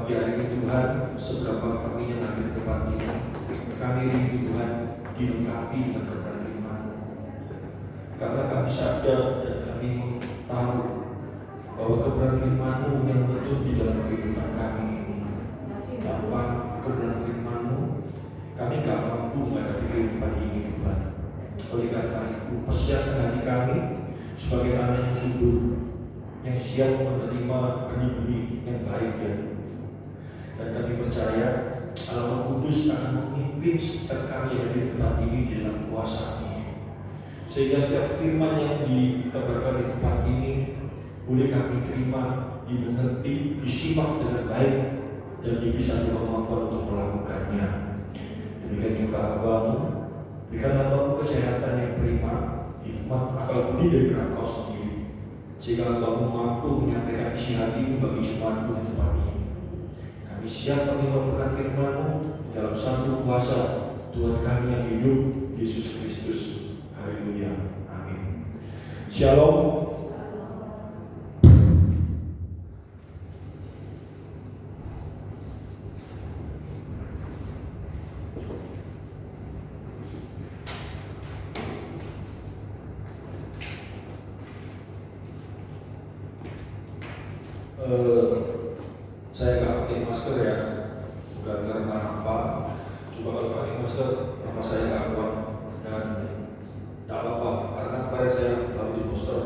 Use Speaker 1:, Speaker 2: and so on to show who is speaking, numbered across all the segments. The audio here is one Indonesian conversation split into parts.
Speaker 1: Pagi hari ini Tuhan, seberapa kami yang ada di tempat ini, kami rindu Tuhan dilengkapi dengan kebenaran firman. Karena kami sadar dan kami tahu bahwa kebenaran firman-Mu yang betul di dalam kehidupan kami ini. Tanpa kebenaran firman-Mu, kami gak mampu menghadapi kehidupan ini Tuhan. Oleh karena itu, persiapkan hati kami sebagai tanah yang subur, yang siap menerima benih-benih yang baik ya. Dan kami percaya Allah Roh Kudus akan memimpin setiap kami yang di tempat ini di dalam kuasa-Mu, sehingga setiap firman yang dikabarkan di tempat ini boleh kami terima, dimengerti, disimak dengan baik, dan bisa kemampuan untuk melakukannya. Demikian juga Hamba-Mu, berikan Hamba-Mu kesehatan yang prima, hikmat, akal budi dari Engkau sendiri, sehingga Hamba-Mu mampu menyampaikan isi hati-Mu bagi jemaat-Mu di tempat ini. Kami siap menerima berkat firman-Mu di dalam satu kuasa Tuhan kami yang hidup, Yesus Kristus. Haleluya. Amin. Shalom. Saya nggak pakai masker ya, bukan karena apa, cuma kalau pakai masker apa saya nggak kuat dan nggak apa-apa karena kemarin saya baru di booster,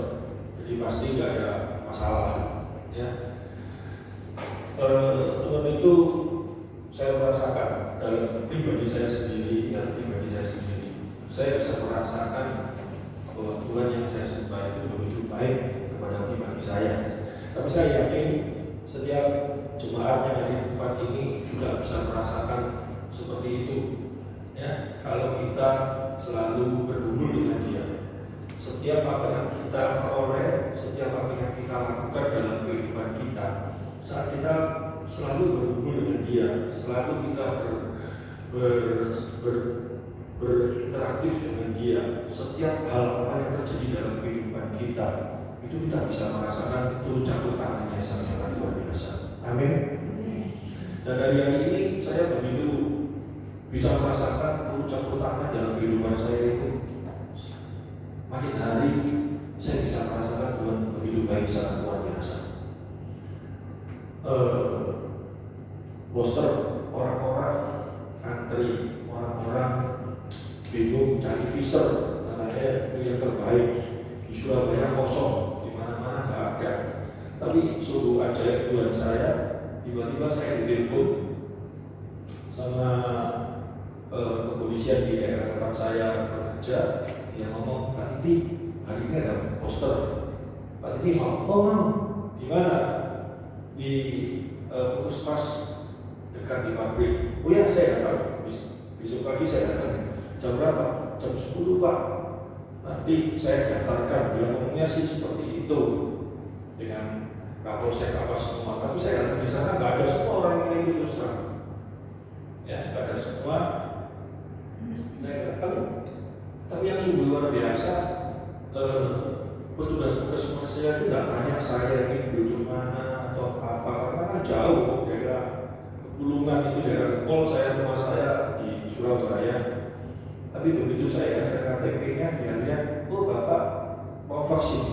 Speaker 1: jadi pasti nggak ada masalah ya. Teman itu saya merasakan dalam pribadi saya sendiri, saya bisa merasakan bahwa Tuhan yang saya sembah itu begitu baik kepada pribadi saya. Tapi saya yakin setiap jemaat yang ada di tempat ini juga bisa merasakan seperti itu ya, kalau kita selalu bergumul dengan Dia. Setiap apa yang kita peroleh, setiap apa yang kita lakukan dalam kehidupan kita, saat kita selalu bergumul dengan Dia, selalu kita berinteraktif dengan Dia, setiap hal apa yang terjadi dalam kehidupan kita, itu kita bisa merasakan itu campur tangannya sangat luar biasa. Amin. Dan dari hari ini saya begitu bisa merasakan campur tangan dalam kehidupan saya itu. Makin hari saya bisa merasakan Tuhan begitu baik, sangat luar biasa. Booster, orang-orang antri, orang-orang bingung cari visor, katanya itu yang terbaik. Di Surabaya kosong, di mana-mana nggak ada. Tapi sungguh ajaib Tuhan saya, tiba-tiba saya ditelepon sama kepolisian di daerah tempat saya bekerja. Dia ngomong, Pak Titi, hari ini ada poster. Pak Titi mau, di mana? Di Puskesmas dekat di pabrik. Oh ya, saya datang. Besok pagi saya datang. Jam berapa? Jam 10 Pak. Nanti saya daftarkan. Dia ngomongnya sih seperti itu dengan Kapolsek apa semua. Tapi saya datang di sana nggak ada semua orang kayak gitu sekarang. Ya, nggak ada semua. Saya datang. Tapi yang sungguh luar biasa, petugas-petugas saya itu nggak tanya saya ini duduk mana atau apa, karena kan jauh daerah Pekulungan itu daerah Kol, rumah saya di Surabaya. Tapi begitu saya ada KTP-nya, dia lihat, oh Bapak mau vaksin?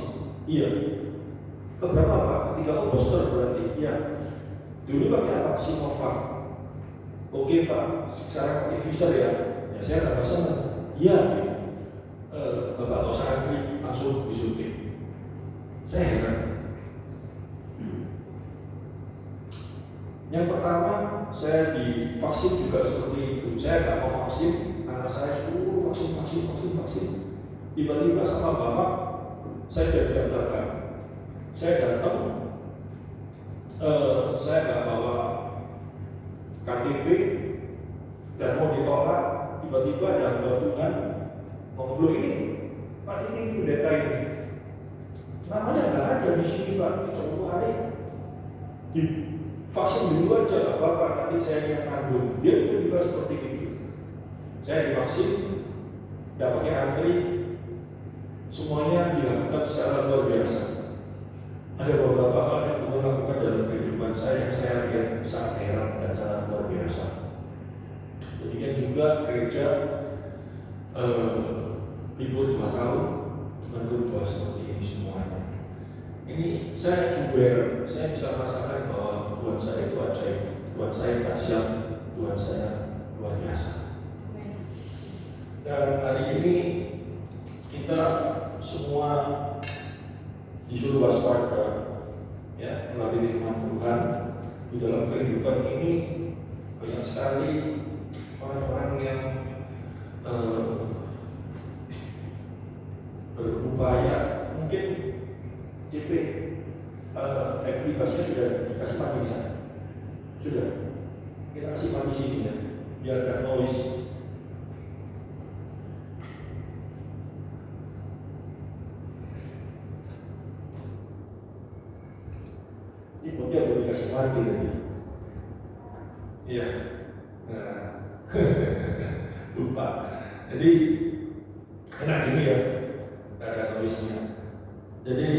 Speaker 1: Iya. Keberapa Pak? Ketiga booster berarti? Iya. Dulu pakai apa? Sinovac. Oke Pak, sekarang pakai Pfizer ya? Ya saya nggak pesan. Iya. Bapak nggak usah antri, langsung disuntik. Saya heran. Yang pertama, saya divaksin juga seperti itu. Saya nggak mau vaksin, anak saya suruh vaksin. Tiba-tiba sama bapak, saya sudah didaftarkan. Saya datang, saya nggak bawa KTP dan mau ditolak. Tiba-tiba ada hamba Tuhan ngomong, ini Pak ini pendeta ini, namanya nggak ada di sini Pak, di Jawa hari. Vaksin dulu aja, nggak apa-apa, nanti saya yang tanggung. Dia tiba-tiba seperti itu. Saya divaksin, nggak pakai antri, semuanya dilakukan secara luar biasa. Ada beberapa hal yang Tuhan lakukan dalam kehidupan saya yang saya lihat sangat gereja libur 2 tahun dengan berubah seperti ini semuanya. Ini saya juga, saya bisa merasakan bahwa Tuhan saya itu ajaib, Tuhan saya dahsyat, Tuhan saya luar biasa. Dan hari ini kita semua disuruh waspada, ya, melalui firman Tuhan. Di dalam kehidupan ini banyak sekali orang-orang yang berupaya, mungkin CP aplikasinya sudah dikasih mati di sana, sudah kita kasih mati sini ya, biar ada noise. Ini mungkin belum dikasih mati tadi. Iya, nah, lupa. Jadi enak ini ya, ada noise-nya. Jadi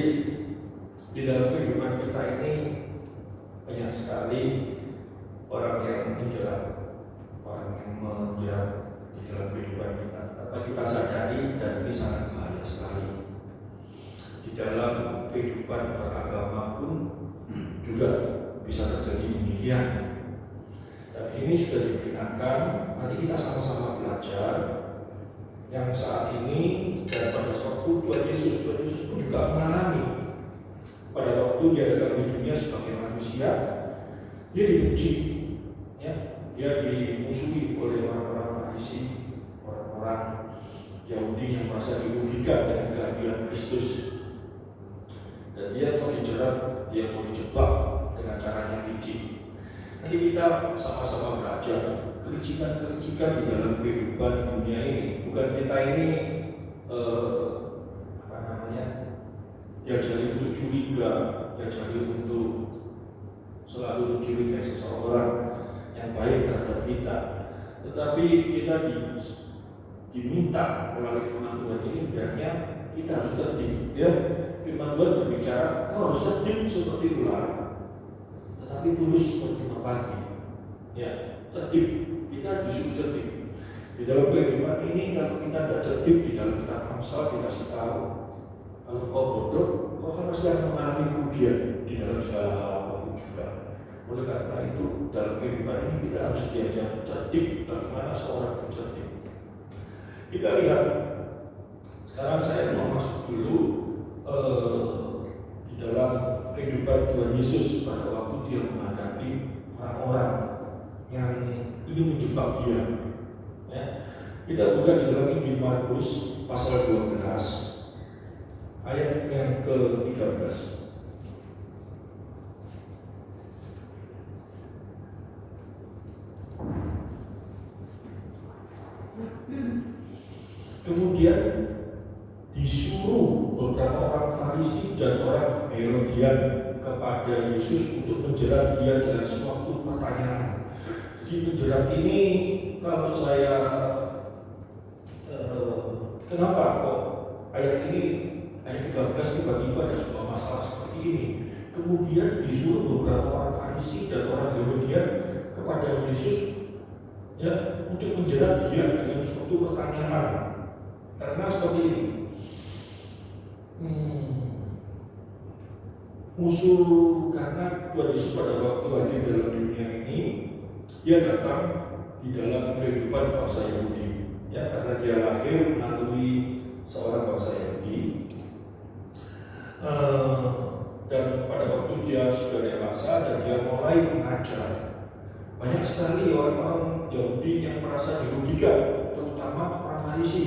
Speaker 1: di dalam kehidupan kita ini banyak sekali orang yang menjerat di dalam kehidupan kita. Tanpa kita sadari, dan ini sangat bahaya sekali. Di dalam kehidupan beragama pun juga bisa terjadi demikian. Dan ini sudah diperingatkan. Nanti kita sama-sama belajar. Yang saat ini dan pada waktu Tuhan Yesus pun juga mengalami. Pada waktu dia datang di dunia sebagai manusia, dia dibenci, ya, dia dimusuhi oleh orang-orang Farisi, orang-orang Yahudi yang merasa dirugikan dengan kehadiran Kristus. Dan dia mau dijerat, dia mau dijebak dengan cara yang licik. Nanti kita sama-sama belajar kelicikan-kelicikan di dalam kehidupan dunia ini. Bukan kita ini diajari untuk curiga, diajari untuk selalu mencurigai seseorang yang baik terhadap kita. Tetapi kita diminta melalui firman Tuhan ini hendaknya kita harus tertib. Ya, firman Tuhan berbicara, kau harus tertib seperti ular, tetapi tulus seperti merpati. Ya, tertib. Kita disuruh tertib. Di dalam kehidupan ini, kalau kita tidak tertib, di dalam kitab Amsal dikasih tahu, kalau kau bodoh, kau akan pasti akan mengalami kerugian di dalam segala hal apapun juga. Oleh karena itu, dalam kehidupan ini kita harus belajar tertib. Bagaimana seorang itu tertib? Kita lihat. Sekarang saya mau masuk dulu di dalam kehidupan Tuhan Yesus pada waktu dia menghadapi orang-orang yang ingin menjebak dia. Ya. Kita buka di dalam Injil Markus pasal 12 ayat yang ke-13. Kemudian disuruh beberapa orang Farisi dan orang Herodian kepada Yesus untuk menjerat dia dengan suatu pertanyaan. Jadi menjerat ini, kalau saya kenapa kok ayat ini, ayat 13 tiba-tiba ada sebuah masalah seperti ini. Kemudian disuruh beberapa orang Farisi dan orang Herodian kepada Yesus, ya, untuk menjerat dia dengan suatu pertanyaan. Karena seperti ini, musuh, karena Tuhan Yesus pada waktu hadir dalam dunia ini, dia datang di dalam kehidupan bangsa Yahudi, ya, karena dia lahir melalui seorang bangsa Yahudi. Dan pada waktu dia sudah dewasa dan dia mulai mengajar, banyak sekali orang-orang Yahudi yang merasa dirugikan, terutama orang Farisi.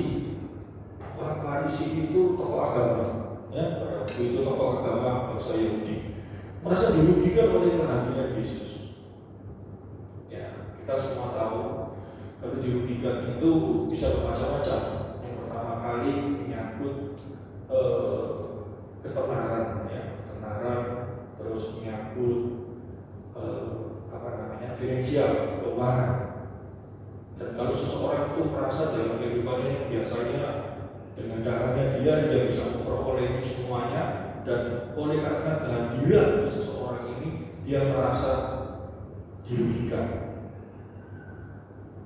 Speaker 1: Orang Farisi itu tokoh agama, ya, pada waktu itu tokoh agama bangsa Yahudi, merasa dirugikan oleh kehadiran Yesus. Ya, kita semua tahu kalau dirugikan itu bisa bermacam-macam. Yang pertama kali menyangkut ketenaran, ya, ketenaran, terus menyangkut finansial, keuangan. Dan kalau seseorang itu merasa dalam kehidupannya yang biasanya dengan caranya dia bisa memperoleh itu semuanya, dan oleh karena kehadiran seseorang ini dia merasa dirugikan.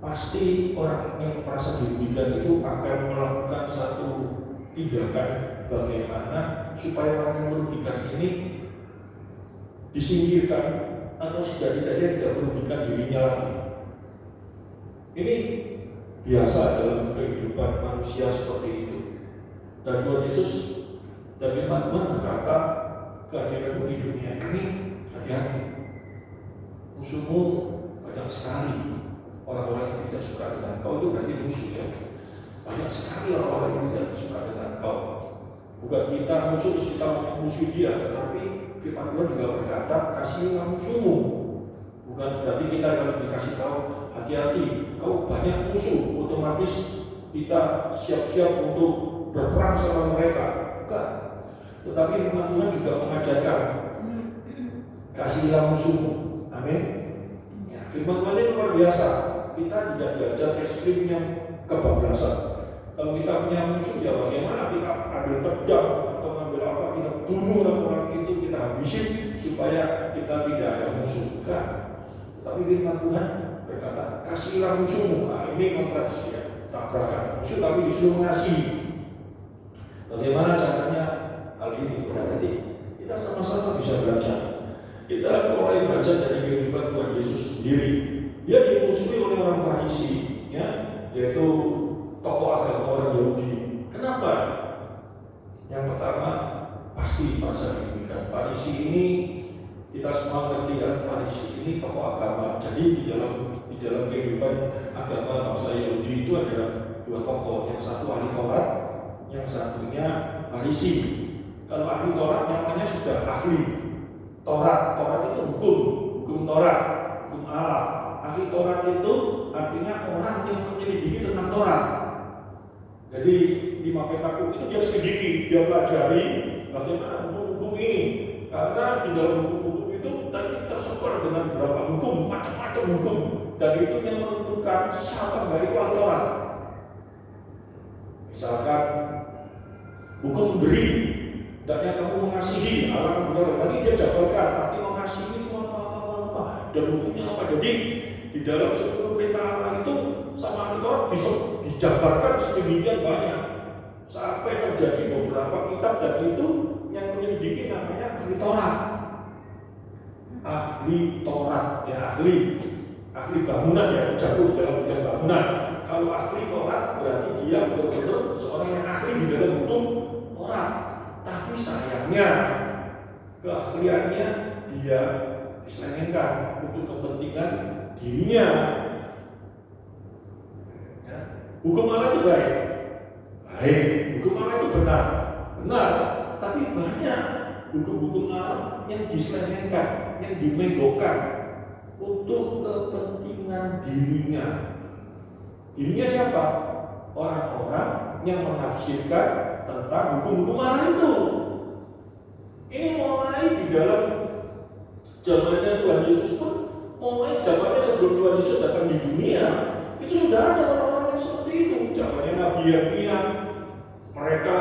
Speaker 1: pasti orang yang merasa dirugikan itu akan melakukan satu tindakan bagaimana supaya orang yang merugikan ini disingkirkan atau setidaknya tidak merugikan dirinya lagi. Ini biasa dalam kehidupan manusia seperti itu. Dan Tuhan Yesus dan firman Tuhan berkata, kehadiranmu di dunia ini hati-hati. Musuhmu banyak sekali. Orang-orang yang tidak suka dengan kau itu berarti musuh ya. Banyak sekali orang-orang yang tidak suka dengan kau. Bukan kita musuh terus kita musuh dia, tetapi firman Tuhan juga berkata kasihilah musuhmu. Bukan berarti kita kalau dikasih tahu hati-hati, kau banyak musuh, otomatis kita siap-siap untuk berperang sama mereka. Bukan. Tetapi firman Tuhan juga mengajarkan kasihilah musuhmu. Amin. Ya, firman Tuhan ini luar biasa. Kita tidak belajar ekstrim yang kebablasan. Kalau kita punya musuh, ya bagaimana kita ambil pedang atau ambil apa, kita bunuh orang-orang itu, kita habisin supaya kita tidak ada musuh. Bukan. Tetapi firman Tuhan berkata, kasihilah musuhmu. Nah, ini kontradiksi ya, tabrakan. Musuh tapi disuruh mengasihi. Bagaimana caranya hal ini? Berarti kita sama-sama bisa belajar. Kita mulai belajar dari kehidupan Tuhan Yesus sendiri. Dia dimusuhi oleh orang Farisi, ya, yaitu tokoh agama orang Yahudi. Kenapa? Yang pertama pasti merasa dirugikan. Farisi ini kita semua ngerti kan, Farisi ini tokoh agama. Jadi di dalam kehidupan agama bangsa Yahudi itu ada dua tokoh. Yang satu ahli Taurat, yang satunya Farisi. Kalau ahli Taurat namanya sudah ahli Taurat. Taurat itu hukum Taurat, hukum Allah. Ahli Taurat itu artinya orang yang menyelidiki tentang Taurat. Jadi di Pentateuch itu dia selidiki, dia pelajari bagaimana hukum-hukum ini. Karena di dalam hukum-hukum itu tadi tersebar dengan beberapa hukum, macam-macam hukum. Dan itu yang menentukan siapa baik ahli Taurat. Misalkan hukum memberi, hendaknya kamu mengasihi Allah kemudian lagi dia jabarkan arti mengasihi itu apa dan hukumnya apa. Jadi di dalam 10 perintah Allah itu sama ahli Taurat bisa dijabarkan sedemikian banyak sampai terjadi beberapa kitab, dan itu yang menyelidiki namanya ahli Taurat. Ahli Taurat ya, ahli bangunan ya, jago dalam bidang bangunan. Kalau ahli Taurat berarti dia betul-betul seorang yang ahli di dalam hukum Taurat. Tapi sayangnya keahliannya dia diselewengkan untuk kepentingan dirinya. Ya. Hukum Allah itu baik, hukum Allah itu benar. Tapi banyak hukum-hukum Allah yang diselewengkan, yang dimegokkan untuk kepentingan dirinya. Dirinya siapa? Orang-orang yang menafsirkan tentang hukum-hukum Allah itu. Ini mulai di dalam zamannya Tuhan Yesus pun, mulai zamannya sebelum Tuhan Yesus datang di dunia, itu sudah ada orang-orang yang seperti itu. Zamannya Nabi Yeremia, mereka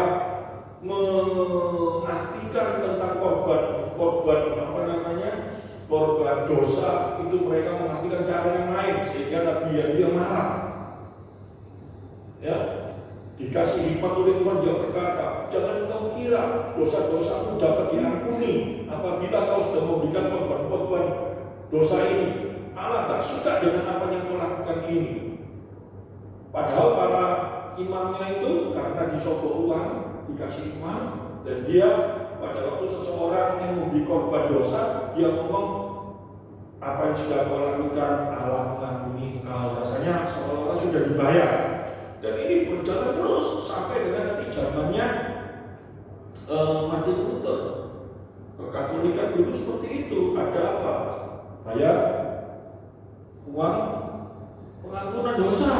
Speaker 1: mengartikan tentang korban dosa itu, mereka mengartikan cara yang lain sehingga Nabi Yeremia marah. Ya, dikasih hikmat oleh Tuhan, dia berkata, jangan kau kira dosa-dosamu dapat diampuni apabila kau sudah memberikan korban-korban dosa ini. Allah tak suka dengan apa yang kau lakukan ini. Padahal para imamnya itu karena disogok uang, dikasih uang, dan dia pada waktu seseorang yang memberi korban dosa, dia ngomong, apa yang sudah kau lakukan, Allah mengampuni engkau. Rasanya seolah-olah sudah dibayar. Dan ini berjalan terus sampai dengan nanti zamannya Martin Luther. Kekatolikan dulu seperti itu. Ada apa? Bayar uang pengampunan dosa.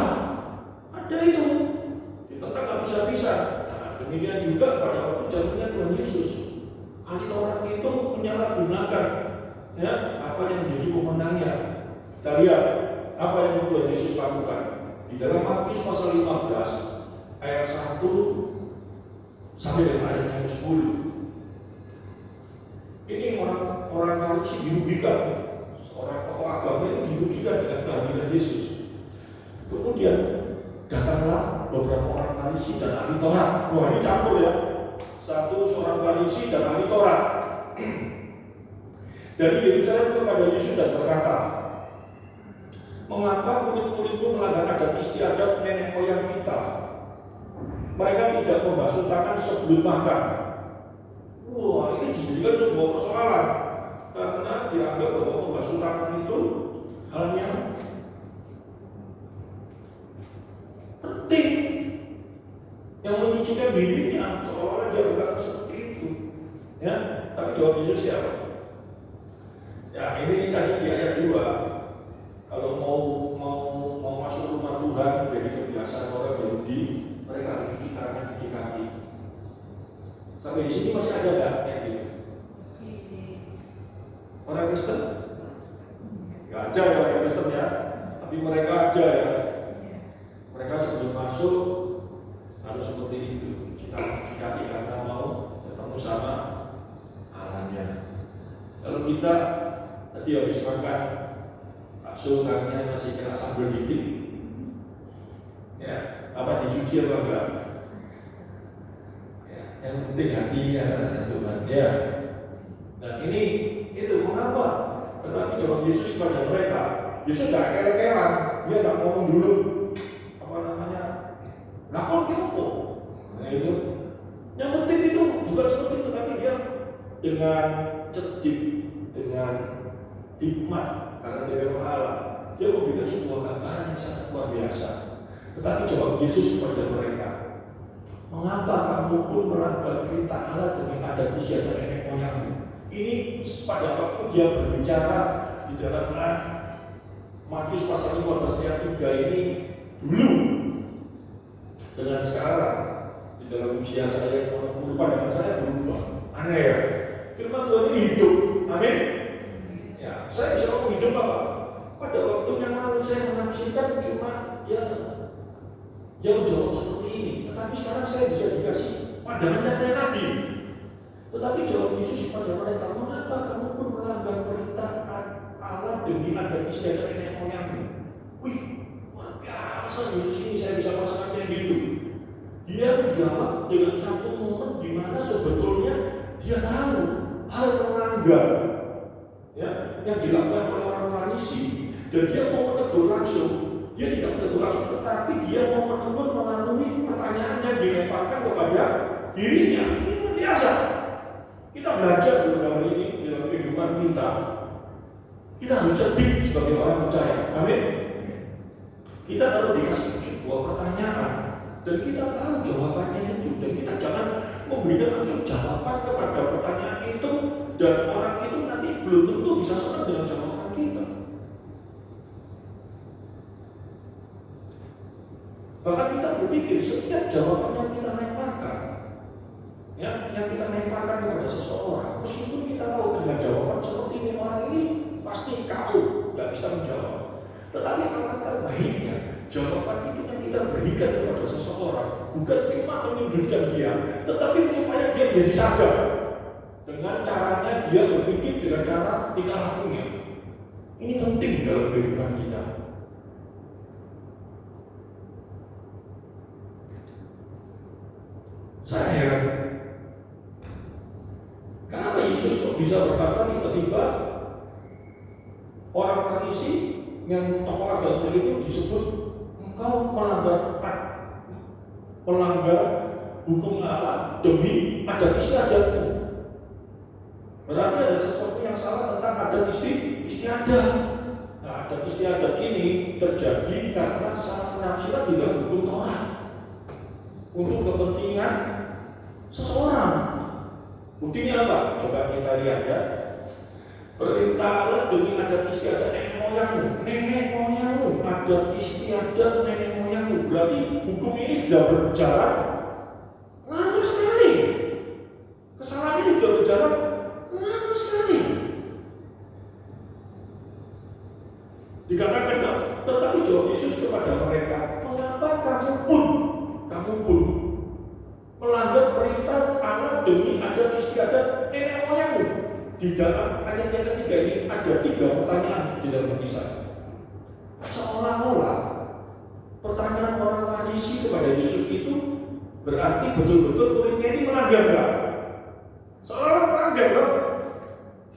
Speaker 1: Ada itu. Ditentang nggak bisa-bisa. Nah, demikian juga pada waktu zamannya Tuhan Yesus. Ahli Taurat itu menyalahgunakan ya apa yang menjadi wewenangnya. Kita lihat apa yang Tuhan Yesus lakukan. Di dalam Matius pasal 15 ayat 1 sampai dengan ayat yang 10. Ini orang Farisi dirugikan, seorang tokoh agama ini dirugikan dengan kehadiran Yesus. Kemudian datanglah beberapa orang Farisi dan ahli Taurat. Wah, ini campur ya. Satu seorang Farisi dan ahli Taurat dari Yerusalem kepada Yesus dan berkata, mengapa murid-muridmu melanggar adat istiadat nenek moyang kita? Mereka tidak membasuh tangan sebelum makan. Wah, ini dijadikan sebuah persoalan karena dianggap bahwa membasuh tangan itu hal yang penting, yang menyucikan dirinya, seolah-olah dia berkata seperti itu. Ya, tapi jawab Yesus siapa? Ya, ini tadi di ayat 2. Kalau mau masuk rumah Tuhan, jadi kebiasaan orang Yahudi, mereka harus cuci tangan, cuci kaki. Sampai di sini masih ada nggak kayak gitu? Orang Kristen? Nggak ada ya orang Kristen ya, tapi mereka ada ya. Mereka sebelum masuk harus seperti itu, cuci kaki karena mau ketemu sama Allahnya. Kalau kita tadi habis makan bakso kakinya masih kena sambal dikit, ya apa dicuci apa enggak? Ya, yang penting hatinya kata Tuhan. Ya, dan ini itu mengapa? Tetapi jawab Yesus kepada mereka, Yesus tidak kere-keran, dia tidak ngomong dulu apa namanya, lakon kiopo. Nah itu, yang penting itu bukan seperti itu, tapi dia dengan cerdik, dengan hikmat, karena dia memang Allah, dia memberikan sebuah gambaran yang sangat luar biasa. Tetapi jawab Yesus kepada mereka, mengapa kamu pun melanggar perintah Allah demi adat istiadat nenek moyangmu? Ini pada waktu dia berbicara di dalam Matius pasal 15 ayat 3 ini dulu, dengan sekarang di dalam usia saya yang 60, pandangan saya berubah. Aneh ya, firman Tuhan ini hidup. Amin. Ya, saya bisa ngomong hidup apa? Pada waktu yang lalu saya menafsirkan cuma ya jauh-jauh seperti ini. Tetapi sekarang saya bisa dikasih pandangan yang lain lagi. Tetapi jawab Yesus kepada mereka, mengapa kamu pun melanggar perintah Allah demi adat istiadat nenek moyangmu? Wih, luar biasa Yesus ini, saya bisa merasakan yang hidup. Dia menjawab dengan satu momen di mana sebetulnya dia tahu hal melanggar ya, yang dilakukan oleh orang Farisi, dan dia mau menegur langsung. Dia tidak menegur langsung, tetapi dia mau menegur melalui pertanyaan yang dilemparkan kepada dirinya. Ini luar biasa. Kita belajar dalam ini dalam kehidupan kita. Kita harus cerdik sebagai orang percaya. Amin. Kita harus dikasih sebuah pertanyaan dan kita tahu jawabannya itu, dan kita jangan memberikan langsung jawaban kepada pertanyaan itu, dan orang itu nanti belum tentu bisa senang dengan jawaban kita. Bahkan kita berpikir setiap jawaban yang kita lemparkan, ya, yang kita lemparkan kepada seseorang, meskipun kita tahu dengan jawaban seperti ini, orang ini pasti kau nggak bisa menjawab. Tetapi alangkah baiknya jawaban itu yang kita berikan kepada seseorang bukan cuma menyudutkan dia, tetapi supaya dia menjadi sadar dengan caranya dia berpikir, dengan cara tingkah lakunya. Ini penting dalam kehidupan kita. Saya heran, kenapa Yesus kok bisa berkata tiba-tiba orang Farisi yang tokoh agama itu disebut engkau melanggar hukum Allah demi adat istiadatmu. Berarti ada sesuatu yang salah tentang adat istiadat. Nah, adat istiadat ini terjadi karena salah penafsiran di dalam hukum Taurat untuk kepentingan seseorang. Buktinya apa? Coba kita lihat ya. Perintah Allah demi adat istiadat nenek moyangmu. Nenek moyangmu, adat istiadat nenek moyangmu. Berarti hukum ini sudah berjalan lama sekali. Kesalahan ini sudah berjalan lama sekali. Dikatakan, tetapi jawab Yesus kepada mereka, mengapa kamu pun melanggar perintah Allah demi adat istiadat nenek moyangmu? Di dalam ayat yang ketiga ini ada 3 pertanyaan di dalam kisah. Seolah-olah Pertanyaan orang Farisi kepada Yesus itu berarti betul-betul muridnya ini melanggar nggak? Seolah-olah melanggar loh.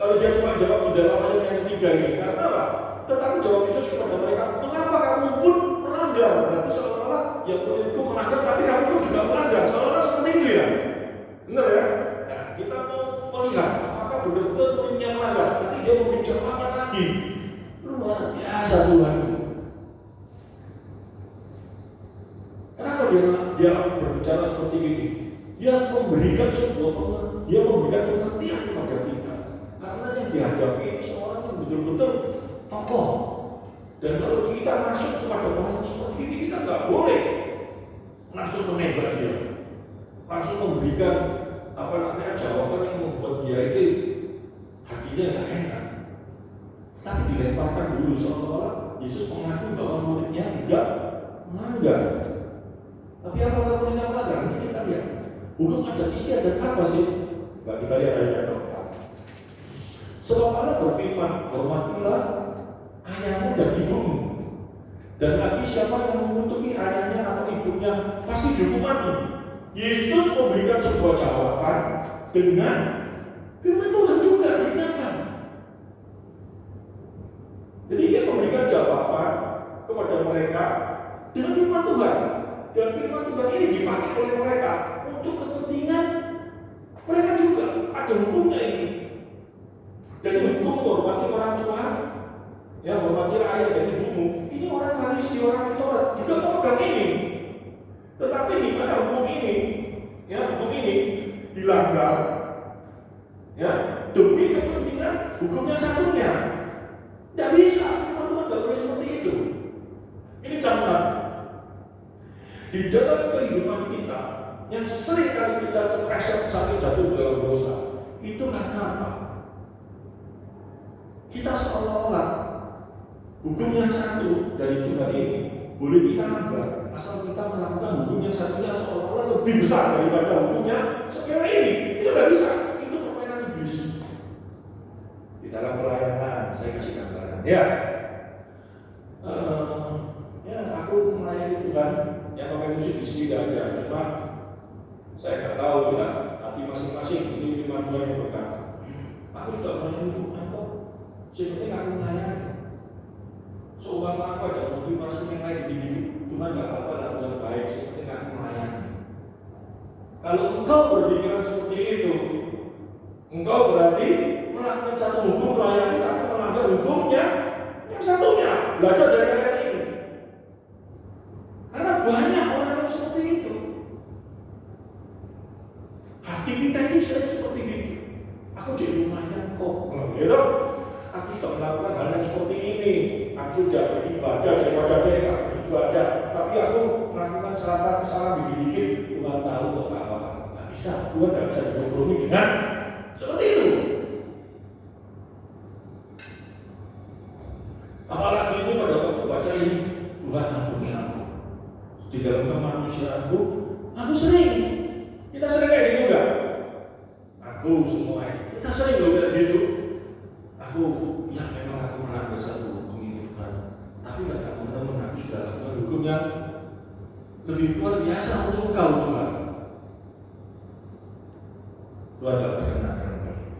Speaker 1: Kalau dia cuma jawab di dalam ayat yang ketiga ini, karena apa? Tetapi jawab Yesus kepada mereka, mengapa kamu pun melanggar? Berarti seolah-olah ya muridku melanggar, tapi kamu pun juga melanggar. Seolah-olah seperti itu ya. Benar ya? Nah, kita mau melihat apakah benar-benar muridnya melanggar. Nanti dia memberi jawaban lagi. Luar biasa Tuhan. Kenapa dia berbicara seperti ini? Dia memberikan dia memberikan pengertian kepada kita. Karena yang dihadapi ini seorang yang betul-betul tokoh. Dan kalau kita masuk kepada orang seperti ini, kita nggak boleh langsung menembak dia, langsung memberikan jawaban yang membuat dia itu hatinya nggak enak. Tapi dilemparkan dulu seolah-olah Yesus mengakui bahwa muridnya juga melanggar. Tapi apakah muridnya melanggar? Nanti kita lihat. Hukum adat istiadat apa sih? Nah, kita lihat ayat yang keempat. Sebab Allah berfirman, hormatilah ayahmu dan ibumu. Dan lagi siapa yang mengutuki ayahnya atau ibunya pasti dihukum mati. Yesus memberikan sebuah jawaban dengan firman Tuhan juga diingatkan. Jadi dia memberikan jawaban kepada mereka dengan firman Tuhan. Dan firman Tuhan ini dipakai oleh mereka untuk kepentingan mereka juga. Ada hukumnya ini. Dari hukum hormati orang tua, ya hormati ayah dan ibumu. Ini orang Farisi, orang Taurat juga memegang ini. Tetapi di mana hukum ini dilanggar, ya demi kepentingan hukum yang satunya. Tidak bisa, firman Tuhan tidak boleh seperti itu. Ini contoh. Di dalam kehidupan kita yang sering kali kita terpleset sampai jatuh dalam dosa, itu karena apa? Kita seolah-olah hukum yang satu dari Tuhan ini boleh kita langgar asal kita melakukan hukum yang satunya seolah-olah lebih besar daripada hukumnya sepele ini. Itu tidak bisa. Itu permainan iblis. Di dalam pelayanan saya kasih gambaran. Aku melayani Tuhan. Yang pemain musik di sini tidak ada, cuma saya nggak tahu ya hati masing-masing. Ini firman Tuhan yang berkata, aku sudah melayani Tuhan kok. Yang penting aku melayani. Seumpama apa ada motivasi yang lain di Tuhan nggak apa-apa lakukan baik. Yang penting aku melayani. Kalau engkau berpikiran seperti itu, engkau berarti melakukan satu hukum melayani tapi melanggar hukumnya yang satunya. Belajar dari ayat ini. Karena banyak orang yang seperti itu. Hati kita ini sering seperti itu. Aku jadi lumayan kok. Gitu. Aku sudah melakukan hal yang seperti ini. Aku sudah beribadah daripada dia beribadah. Tapi aku melakukan kesalahan dikit-dikit. Tuhan tahu kok tak apa-apa. Gak bisa. Tuhan gak bisa dikompromi dengan seperti itu. Apalagi ini pada waktu baca ini, Tuhan ampuni aku. Di dalam kemanusiaanku, aku sering. Kita sering kayak gitu enggak? Aku semua kita sering loh kayak gitu. Aku ya memang aku melanggar satu hukum ini Tuhan. Tapi kata teman-teman aku sudah lakukan hukum yang lebih luar biasa untuk engkau Tuhan. Tuhan tidak berkenan dengan hal ini.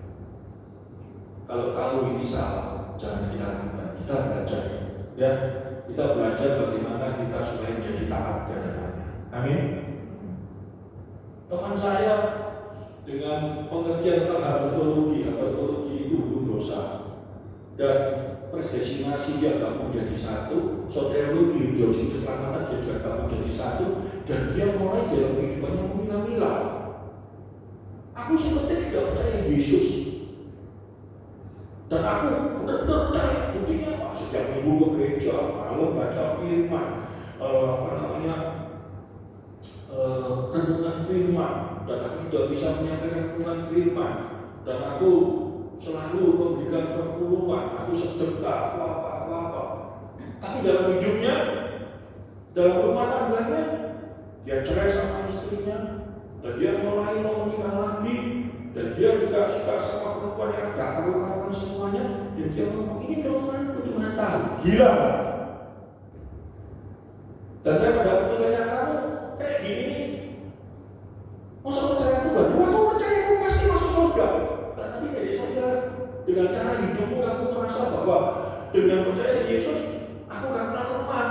Speaker 1: Kalau tahu ini salah, jangan kita lakukan. Kita belajar ya. Kita belajar bagaimana kita supaya menjadi taat ke depannya. Amin. Teman saya dengan pengertian tentang habertologi itu hukum dosa dan predestinasi dia gabung jadi satu, soteriologi teologi keselamatan dia juga gabung jadi satu, dan dia mulai dalam kehidupannya memilah-milah. Aku seperti sudah percaya Yesus. Dan aku benar-benar percaya buktinya apa? Setiap minggu ke gereja, malam baca firman, renungan firman, dan aku sudah bisa menyampaikan renungan firman, dan aku selalu memberikan perpuluhan, aku sedekah, apa. Tapi dalam hidupnya, dalam rumah tangganya, dia cerai sama istrinya, dan dia mulai mau menikah lagi, dan dia juga suka sama perempuan yang gak karu-karuan semuanya, dan dia ngomong ini kelemahan Tuhan tahu, gila kan? Dan dengan cara hidupmu kamu merasa bahwa dengan percaya Yesus aku gak pernah lemah,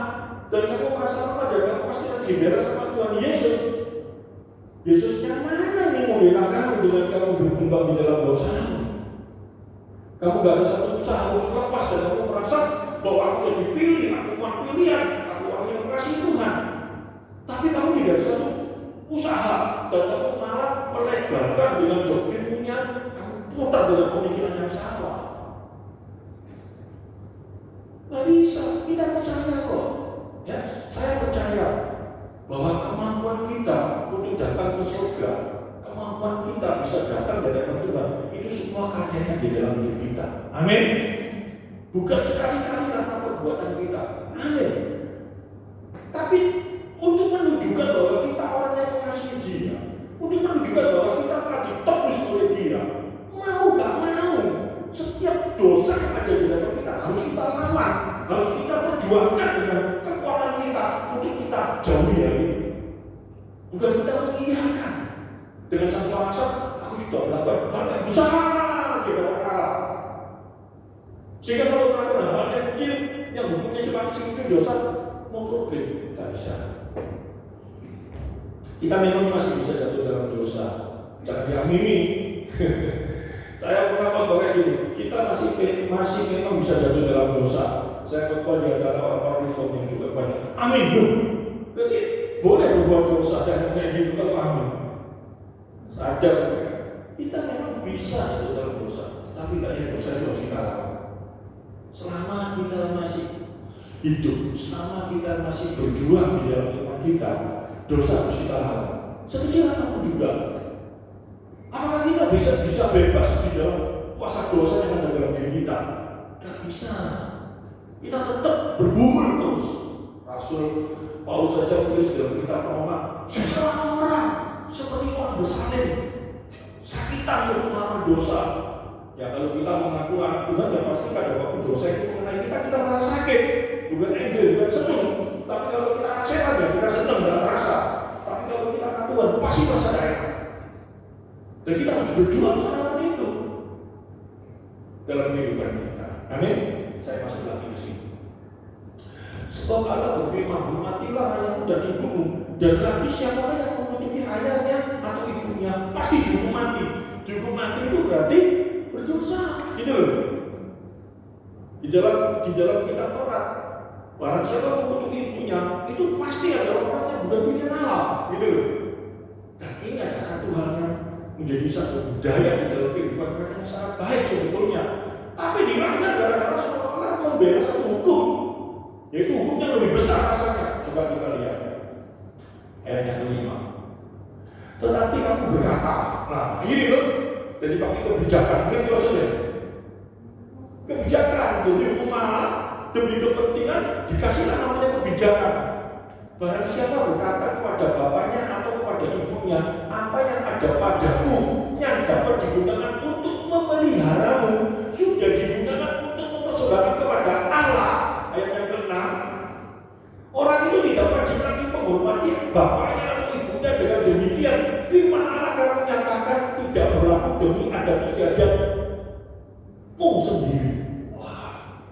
Speaker 1: dan kamu merasa lemah dan kamu pasti akan dibela sama Tuhan Yesus. Yesusnya mana yang membela kamu dengan kamu berkembang di dalam dosamu? Kamu gak ada satu usaha untuk lepas dan kamu merasa bahwa aku sudah dipilih, aku umat pilihan, aku orang yang mengasihi Tuhan. Tapi kamu tidak ada satu usaha dan kamu malah melegalkan dengan doktrinnya, kamu putar dengan pemikiran yang salah. Gak bisa, kita percaya kok. Ya, saya percaya bahwa kemampuan kita untuk datang ke surga, kemampuan kita bisa datang dari Tuhan, itu semua karyanya di dalam hidup kita. Amin. Bukan sekali-kali karena perbuatan kita. Amin. Tapi untuk menunjukkan bahwa kita orang yang mengasihi Dia, untuk menunjukkan bahwa kita telah ditebus oleh Dia, mau gak mau, setiap dosa yang ada di dalam kita harus kita lawan, harus kita perjuangkan dengan kekuatan kita untuk kita jauhi ya. Bukan kita mengiyakan dengan satu alasan, aku sudah melakukan hal yang besar di dalam Allah. Sehingga kalau melakukan hal yang kecil, yang hukumnya cuma sedikit dosa, mau problem, tak bisa. Kita memang masih bisa jatuh dalam dosa, jangan diamini. Saya pernah ngomong gini, kita masih memang bisa jatuh dalam dosa. Saya khotbah di antara orang-orang Islam yang juga banyak. Amin. Berarti boleh berbuat dosa, jangan kayak gitu kalau amin. Sadar kita memang bisa jatuh dalam dosa, tapi nggak ada dosa itu harus kita lawan. Selama kita masih hidup, selama kita masih berjuang di dalam iman kita, dosa harus kita lawan. Sekecil apapun juga. Apakah kita bisa bebas di dalam kuasa dosa yang ada dalam diri kita? Gak bisa. Kita tetap bergumul terus. Rasul Paulus saja menulis dalam kitab Roma, segala orang seperti orang bersalin, sakitan untuk melawan dosa. Ya kalau kita mengaku anak Tuhan, dan pasti pada waktu dosa itu mengenai kita merasa sakit, bukan enjoy, bukan senang. Tapi kalau kita anak setan, ya kita senang, tidak terasa. Tapi kalau kita anak Tuhan, pasti merasa enak. Dan kita harus berjuang melawan itu dalam kehidupan kita. Amin. Saya masuk lagi ke sini. Sebab Allah berfirman, hormatilah ayahmu dan ibumu, dan lagi siapa yang mengutuki ayahnya atau ibunya pasti dihukum mati. Dihukum mati itu berarti berdosa, gitu loh. Di dalam kitab Taurat, barang siapa mengutuki ibunya itu pasti ada orang yang bukan pilihan Allah, gitu loh. Dan ini ada satu hal yang menjadi satu budaya di dalam kehidupan mereka yang sangat baik sebetulnya, tapi dilanggar gara-gara seolah-olah membela satu hukum, yaitu hukum yang lebih besar rasanya. Coba kita lihat ayat yang kelima. Tetapi kamu berkata, nah ini loh, jadi pakai kebijakan, ini maksudnya kebijakan demi hukum Allah, demi kepentingan dikasihlah namanya kebijakan. Barang siapa berkata kepada bapaknya atau kepada ibunya, apa yang ada padaku yang dapat digunakan untuk memeliharamu sudah digunakan untuk mempersembahkan kepada Allah. Ayat yang ke-6, orang itu tidak wajib lagi menghormati bapaknya atau ibunya. Dengan demikian firman Allah akan menyatakan tidak berlaku demi adat istiadatmu sendiri. Wah,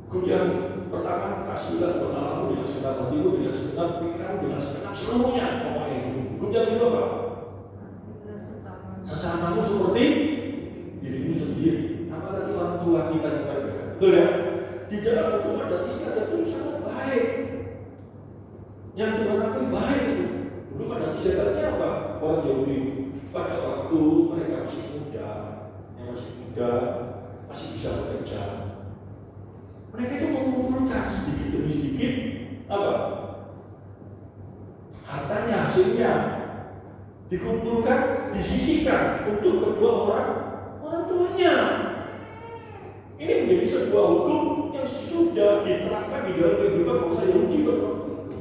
Speaker 1: hukum yang pertama, kasihlah Tuhan Allahmu dengan segenap hatimu, dengan segenap pikiranmu, dengan segenap seluruhnya. Pokoknya itu. Hukum yang kedua apa? Sesamamu seperti dirimu sendiri. Apalagi orang tua kita yang baik. Betul ya? Di dalam hukum adat istiadat itu sangat baik. Yang Tuhan akui baik itu. Hukum adat istiadatnya apa? Orang Yahudi pada waktu mereka masih muda, masih bisa bekerja, mereka itu mengumpulkan sedikit demi sedikit apa? Hartanya, hasilnya dikumpulkan, disisihkan untuk kedua orang tuanya. Ini menjadi sebuah hukum yang sudah diterapkan di dalam kehidupan bangsa Yahudi pada waktu itu.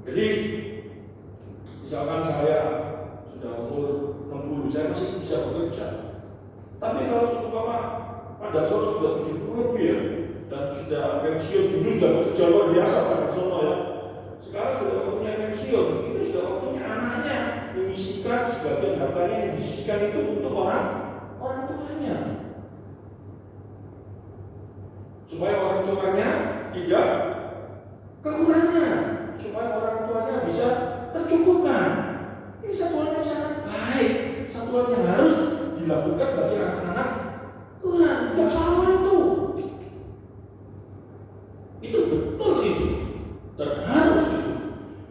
Speaker 1: Jadi, misalkan saya sudah umur 60, saya masih bisa bekerja. Tapi kalau seumpama pada Solo sudah 70 lebih ya, dan sudah pensiun, dulu sudah bekerja luar biasa pada Solo ya. Sekarang sudah waktunya pensiun, itu sudah waktunya anaknya mengisi menyisihkan sebagian hartanya yang disisihkan itu untuk orang tuanya, supaya orang tuanya tidak kekurangan, supaya orang tuanya bisa tercukupkan. Ini satu hal yang sangat baik, satu hal yang harus dilakukan bagi anak-anak Tuhan. Tidak salah itu. Itu betul itu. Dan harus itu.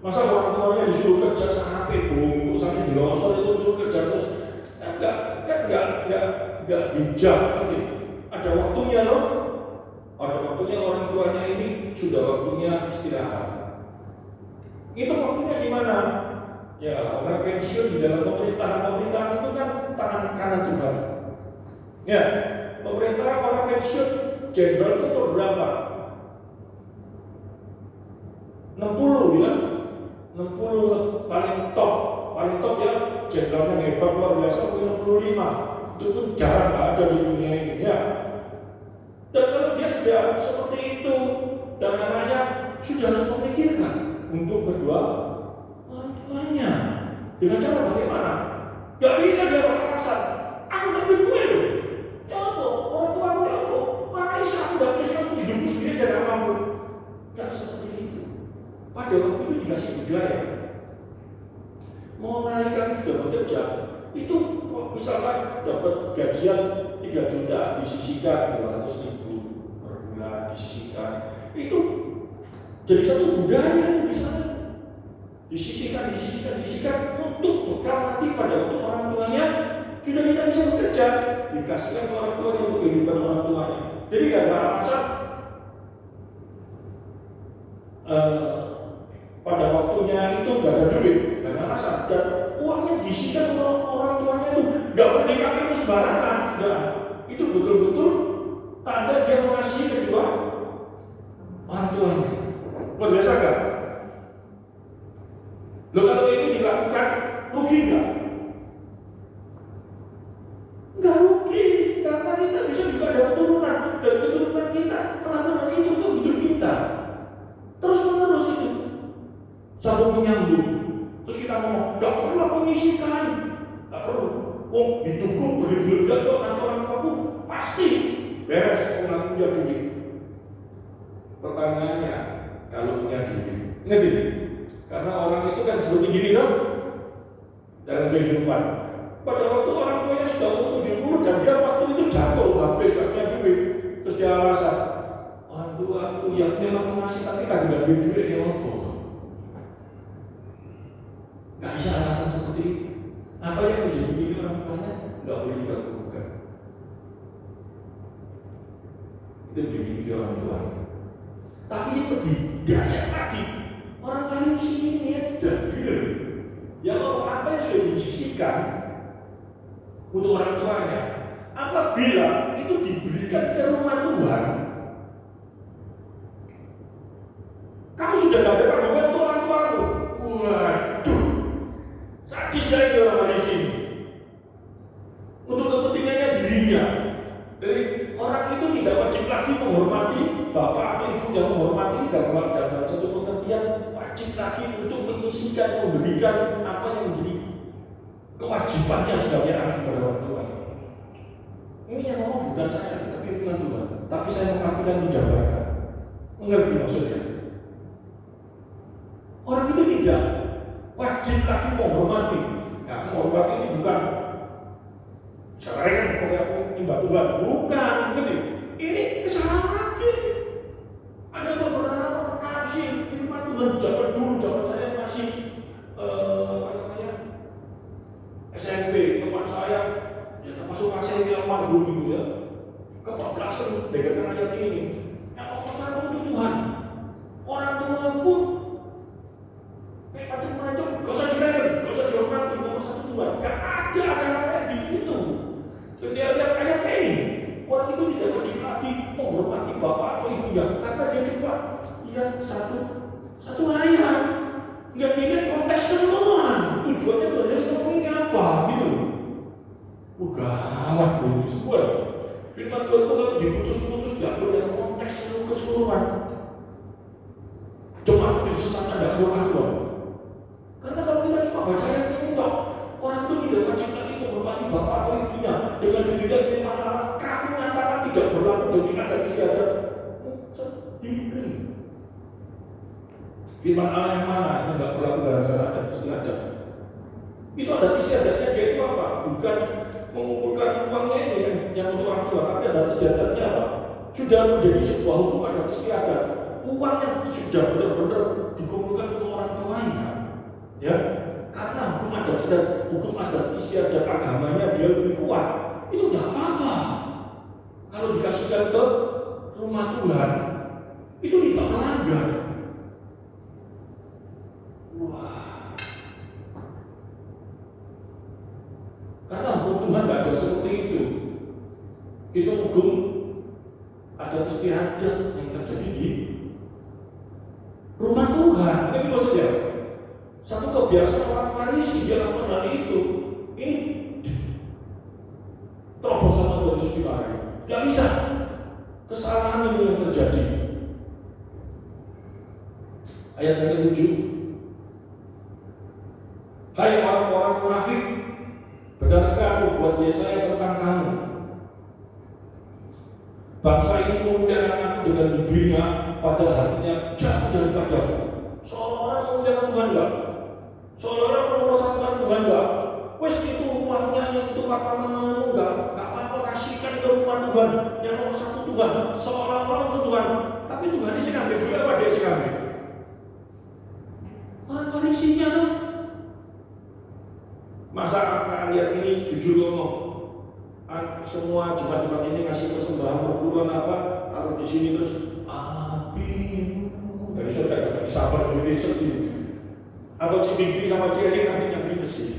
Speaker 1: Masa orang tuanya disuruh kerja sampai bungkus, sampai di longsor itu disuruh kerja terus? Enggak bijak. Ada waktunya loh. Ada waktunya orang tuanya ini sudah waktunya istirahat. Itu waktunya di mana? Ya, orang pensiun di dalam pemerintahan itu kan tangan kanan Tuhan. Ya, pemerintah orang pensiun jenderal itu berapa? 60 ya, 60 paling top ya, jenderalnya hebat luar biasa 65. Itu pun jarang ada di dunia ini ya. Dan kalau dia sudah seperti itu dan anaknya sudah harus memikirkan untuk kedua orang tuanya dengan cara bagaimana? Gak bisa dia beralasan, aku gak punya duit loh. Ya apa? Orang tua aku ya apa? Mana bisa aku gak bisa aku hidupku sendiri dan mampu. Gak seperti itu. Pada waktu itu dikasih budaya. Mulai kamu sudah bekerja, itu misalkan dapat gajian 3 juta disisihkan 200.000 per bulan disisihkan. Itu jadi satu budaya misalnya. Disisihkan untuk bekal nanti pada waktu orang tuanya sudah tidak bisa bekerja, dikasihkan ke orang tuanya untuk kehidupan orang tuanya. Jadi tidak ada alasan pada waktunya itu nggak ada duit, nggak ada alasan, dan uangnya disisihkan orang tuanya itu nggak boleh dipakai itu sembarangan. Sudah itu betul-betul tanda dia mengasihi kedua orang tuanya. Luar biasa kan? Loh, kalau ini dilakukan rugi nggak? Nggak rugi, karena kita bisa juga ada keturunan, dan keturunan kita melakukan itu untuk hidup kita terus menerus itu sambung menyambung. Terus kita ngomong nggak perlu aku menyisihkan, nggak perlu. Oh, hidupku berlebihan kok, nanti orang tuaku pasti beres kalau nggak punya duit. Pertanyaannya, kalau punya duit, ngerti? Karena orang itu kan seperti gini dong dalam kehidupan. Pada waktu orang tuanya sudah umur 70 dan dia waktu itu jatuh habis gak punya duit, terus dia alasan, orang tuaku ya memang masih tapi gak duit ya apa? Gak bisa alasan seperti itu. Apa yang menjadi milik orang tuanya gak boleh diganggu-ganggu. Itu menjadi milik orang tuanya. Tapi ini lebih dahsyat lagi. Orang Farisi ini debil. Ya kalau apa yang sudah disisihkan untuk orang tuanya, apabila itu diberikan ke rumah Tuhan, kamu sudah tidak ada tanggungan untuk orang tuamu. Waduh, sadis dari orang Farisi ini. Untuk kepentingannya dirinya. Jadi orang itu tidak wajib lagi menghormati bapak atau ibu yang menghormati dalam satu pengertian wajib lagi untuk menyisihkan, memberikan apa yang menjadi kewajibannya sebagai anak kepada orang tua. Ini yang ngomong bukan saya, tapi firman Tuhan. Tapi saya mengartikan menjabarkan. Mengerti maksudnya? Orang itu tidak wajib lagi menghormati. Nah, menghormati ini bukan sekarang kan pokoknya aku nyembah Tuhan. Bukan, ngerti? Ini kesalahan lagi. Ada beberapa penafsir firman Tuhan zaman dulu, zaman saya masih SMP, teman saya ya termasuk saya yang almarhum itu ya, kebablasan dengan ayat ini. Yang nomor satu itu Tuhan. Orang tua pun kayak macam-macam, gak usah dilayan, gak usah dihormati. Nomor satu Tuhan. Gak ada acara kayak gitu. Terus dia lihat ayat ini, orang itu tidak wajib lagi menghormati bapak atau ibunya karena dia cuma lihat satu ayat. Nggak dilihat konteks keseluruhan. Tujuannya tuh harus ngomongin apa gitu. Gawat loh ini semua. Firman Tuhan itu kalau diputus-putus nggak boleh lihat konteks keseluruhan. Cuma sesatnya nggak keluar. Karena kalau kita cuma baca ayat ini toh, bapak atau ibunya. Dengan demikian firman Allah, kami nyatakan tidak berlaku bagi adat istiadat sendiri. Firman Allah yang mana yang nggak berlaku gara-gara adat istiadat? Itu adat istiadatnya dia itu apa? Bukan mengumpulkan uangnya ini yang untuk orang tua, tapi adat istiadatnya apa? Sudah menjadi sebuah hukum adat istiadat. Uangnya sudah benar-benar dikumpulkan untuk orang tuanya, ya. Karena hukum adat istiadat agamanya dia lebih kuat, itu tidak apa-apa. Kalau dikasihkan ke rumah Tuhan, itu tidak melanggar. Wah, karena hukum Tuhan tidak ada seperti itu. Itu hukum adat istiadat yang terjadi di rumah Tuhan. Ini maksudnya satu kebiasaan orang Farisi dia lakukan hal itu. Ini terobos sama Tuhan Yesus dimarahi. Gak bisa. Kesalahan ini yang terjadi. Ayat yang ke-7. Hai orang-orang munafik, benarkah nubuat Yesaya tentang kamu? Bangsa ini memuliakan aku dengan bibirnya, padahal hatinya jauh daripadaku. Seolah-olah memuliakan Tuhan enggak? Seolah-olah mempersatukan Tuhan enggak? Wes itu uangnya yang itu papa mamamu enggak apa-apa, kasihkan ke rumah Tuhan yang nomor satu Tuhan. Seolah-olah untuk Tuhan, tapi Tuhan ini sih ngambil dia apa dia sih ngambil? Orang Farisinya tuh. Masa lihat ini jujur ngomong, semua jemaat-jemaat ini ngasih persembahan perpuluhan apa, taruh di sini terus amin. Dari saudara tidak sabar jadi sedih. Atau si Bibi sama si Eri nanti yang bersih.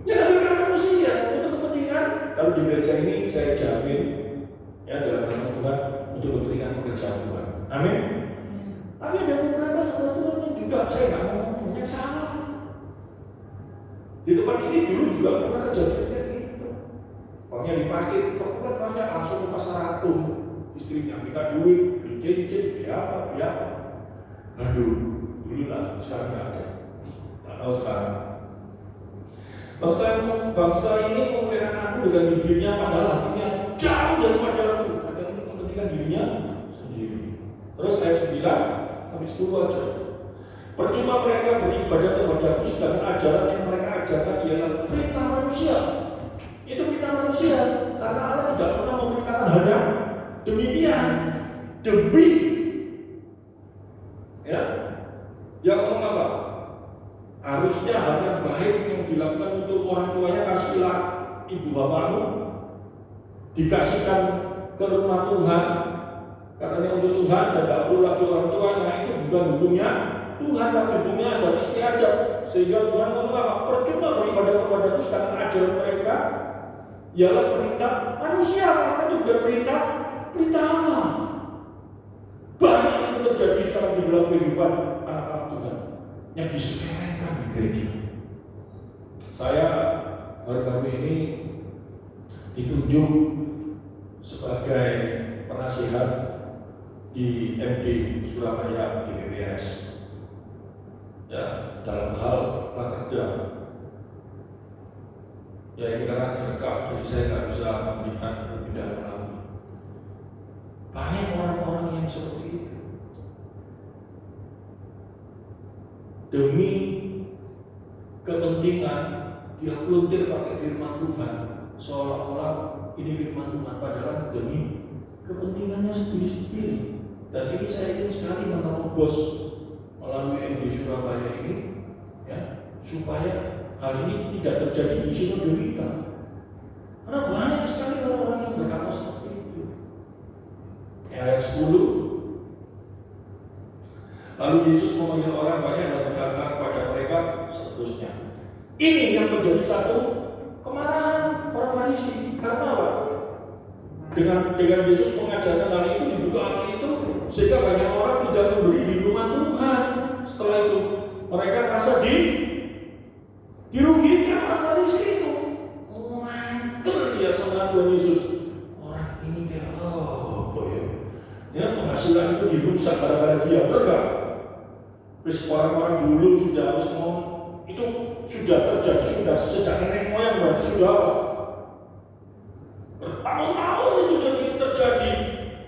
Speaker 1: Ya tapi karena manusia untuk kepentingan. Kalau di gereja ini saya jamin ya dalam nama Tuhan untuk kepentingan pekerjaan Tuhan. Amin. Tapi ada beberapa Tuhan yang juga saya nggak mau ngomong yang salah. Di tempat ini dulu juga pernah kejadian kayak gitu. Uangnya dipakai, perpuluhan banyak langsung ke pasar Atum. Istrinya minta duit, beli cincin, beli apa, beli apa. Aduh, dulu lah, sekarang nggak ada. Nggak tahu sekarang. Bangsa ini memuliakan aku dengan bibirnya, padahal hatinya jauh daripada aku. Padahal ini kepentingan dirinya sendiri. Terus ayat 9 sampai 10 aja. Percuma mereka beribadah kepadaku, sedangkan ajaran yang mereka ajarkan ialah perintah manusia. Itu perintah manusia, karena Allah tidak pernah memerintahkan hal yang demikian. Demi, ya, dia ngomong apa? Harusnya hal yang baik yang dilakukan untuk orang tuanya kasihlah ibu bapakmu, dikasihkan ke rumah Tuhan, katanya untuk Tuhan dan tidak perlu lagi orang tuanya. Itu bukan hukumnya Tuhan, tapi hukumnya ada istiadat. Sehingga Tuhan ngomong apa? Percuma beribadah kepadaku, sedangkan ajaran mereka ialah perintah manusia. Karena itu bukan perintah Allah. Banyak yang terjadi sekarang di dalam kehidupan anak-anak Tuhan yang disepelekan di gereja. Saya baru-baru ini ditunjuk sebagai penasihat di MD Surabaya di PPS. Ya, dalam hal prakerja. Ya ini karena direkam, jadi saya nggak bisa memberikan lebih dalam lagi. Banyak orang-orang yang seperti itu. Demi kepentingan dia peluntir pakai firman Tuhan, seolah-olah ini firman Tuhan, padahal demi kepentingannya sendiri-sendiri. Dan ini saya ingin sekali menerobos melalui MD Surabaya ini, ya, supaya hal ini tidak terjadi di sinode kita. Karena banyak sekali orang-orang yang berkata seperti itu. Ayat 10. Lalu Yesus memanggil orang banyak dan berkata kepada mereka seterusnya. Ini yang menjadi satu kemarahan para Farisi. Karena apa? Dengan Yesus mengajarkan hal itu, dibuka hal itu, sehingga banyak orang tidak membeli di rumah Tuhan. Setelah itu mereka merasa dirugikan orang Farisi itu. Mantul dia sama Tuhan Yesus. Orang ini kayak penghasilan itu dirusak gara-gara dia, benar? Terus orang-orang dulu sudah harus mau itu sudah terjadi, sudah sejak nenek moyang, berarti sudah apa? Bertahun-tahun itu sudah terjadi,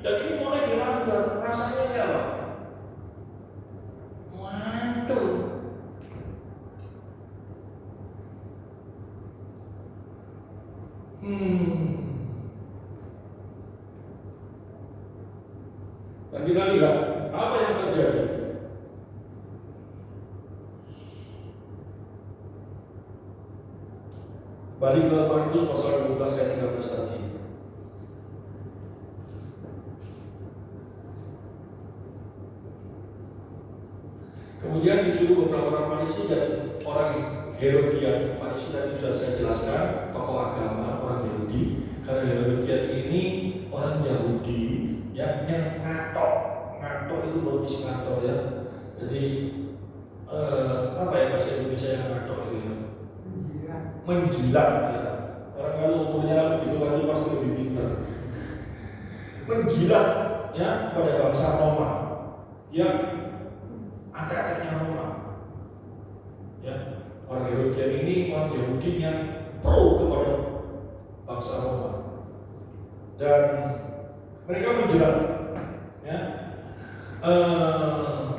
Speaker 1: dan ini mulai dilanggar. Rasanya ya apa? Mantul. Dan kita lihat apa yang terjadi. Balik ke Markus pasal 12 ayat 13 tadi. Kemudian disuruh beberapa orang Farisi dan orang Herodian. Farisi tadi sudah saya jelaskan, tokoh agama orang Yahudi. Karena Herodian ini orang Yahudi yang ngatok itu berarti ngatok ya. Jadi apa ya bahasa Indonesia yang ngatok itu ya? Menjilat ya. Orang kalau umurnya begitu aja pasti lebih pintar. Menjilat ya pada bangsa Roma yang anak-anaknya Roma ya. Orang Herodian ini orang Yahudi yang pro kepada bangsa Roma, dan mereka menjerat ya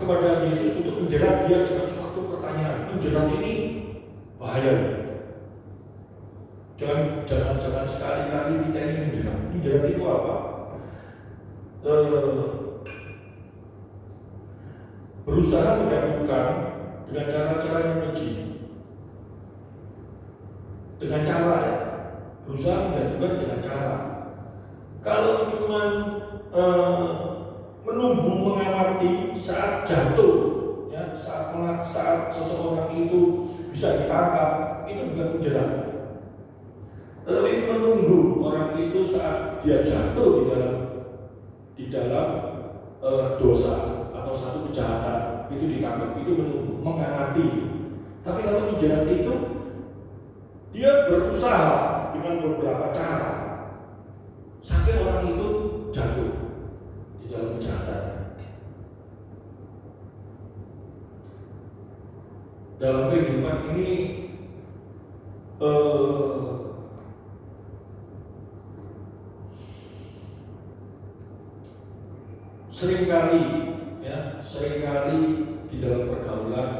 Speaker 1: kepada Yesus untuk menjerat dia dengan suatu pertanyaan. Menjerat ini bahaya. Jangan sekali-kali kita ini menjerat. Menjerat itu apa? Berusaha menjatuhkan dengan cara-cara yang keji. Dengan cara ya, berusaha menjatuhkan dengan cara. Kalau cuma menunggu mengamati saat jatuh, ya, saat seseorang itu bisa ditangkap, itu bukan menjerat. Tetapi menunggu orang itu saat dia jatuh di dalam dosa atau satu kejahatan itu ditangkap, itu menunggu, mengamati. Tapi kalau menjerat itu dia berusaha dengan beberapa cara sampai orang itu jatuh di dalam kejahatan. Dalam kehidupan ini seringkali di dalam pergaulan,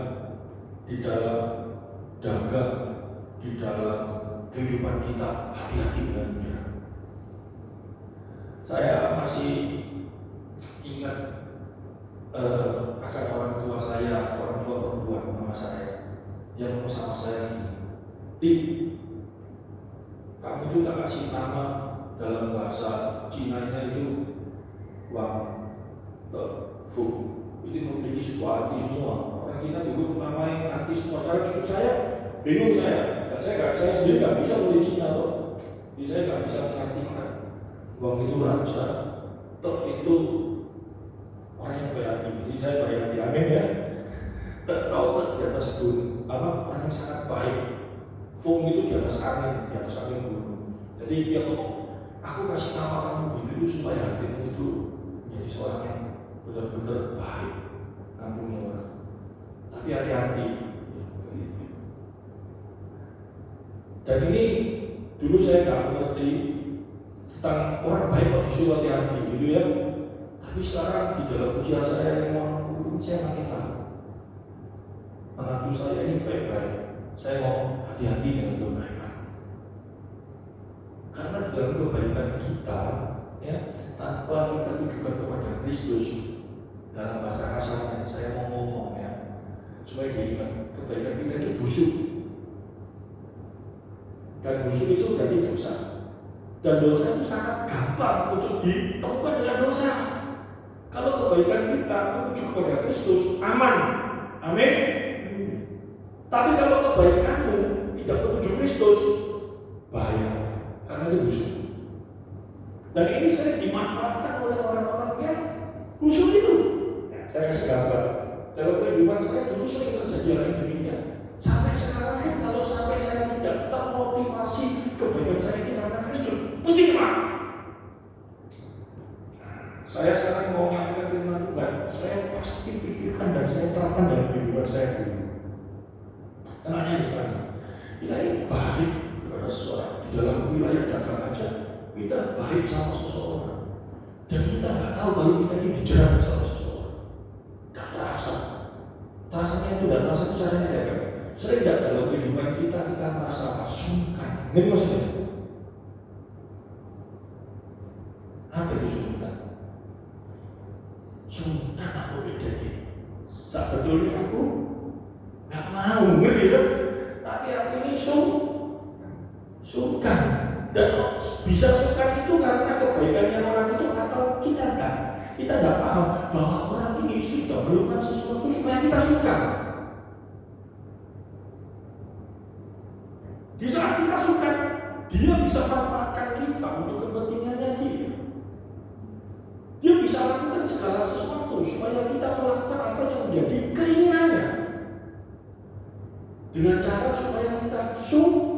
Speaker 1: di dalam dagang, di dalam kehidupan kita hati-hati dengan dia. Saya masih ingat akan orang tua saya, orang tua perempuan mama saya. Dia ngomong sama saya ini, "Ti, kamu itu tak kasih nama dalam bahasa Cina-nya itu Wang Fu, itu memiliki sebuah arti semua. Orang Cina dulu namanya arti semua. Karena justru saya bingung dan saya sendiri nggak bisa menulis Cina loh. Jadi saya nggak bisa mengartikan Wang itu raja, itu orang yang bayati. Jadi saya bayati, amin ya. Tahu di atas gunung, orang yang sangat baik. Fung itu di atas angin gunung. Jadi dia ngomong, aku kasih nama kamu itu supaya hatimu itu menjadi seorang yang benar-benar baik, ngampuni orang. Tapi hati-hati. Dan ini dulu saya nggak mengerti tentang orang baik kok disuruh hati-hati gitu ya. Tapi sekarang di dalam usia saya yang mau 60, saya makin tahu. Menantu saya ini baik-baik. Saya mau hati-hati dengan kebaikan. Karena di dalam kebaikan kita, ya, tanpa kita tujukan kepada Kristus, dalam bahasa kasarnya saya mau ngomong ya, supaya diingat kebaikan kita itu busuk. Dan busuk itu berarti dosa. Dan dosa itu sangat gampang untuk ditemukan dengan dosa. Kalau kebaikan kita menuju kepada Kristus, aman. Amin. Tapi kalau kebaikanmu tidak menuju Kristus, bahaya. Karena itu busuk. Dan ini sering dimanfaatkan oleh orang-orang yang busuk itu. Ya, saya kasih gambar. Dalam kehidupan saya dulu sering terjadi hal yang demikian. Sampai sekarang pun kalau sampai saya tidak termotivasi kebaikan saya ini karena Kristus, mesti kemana? Saya sekarang mau menyampaikan firman Tuhan, saya pasti pikirkan dan saya terapkan dalam kehidupan saya dulu. Kenanya di mana? Kita ini baik kepada seseorang di dalam wilayah dagang aja, kita baik sama seseorang, dan kita nggak tahu kalau kita ini dijerat sama seseorang. Nggak terasa. Rasanya itu dan rasa caranya ya kan? Sering nggak dalam kehidupan kita merasa sungkan. Ngerti maksudnya? Apa itu sungkan? Sungkan aku bedanya. Sebetulnya aku nggak mau, ngerti ya? Tapi aku ini sungkan. Dan bisa sungkan itu karena kebaikannya orang itu atau kita nggak paham bahwa orang ini sudah melakukan sesuatu supaya kita suka. Di saat kita suka, dia bisa manfaatkan kita untuk kepentingannya dia. Dia bisa lakukan segala sesuatu supaya kita melakukan apa yang menjadi keinginannya. Dengan cara supaya kita sungkan.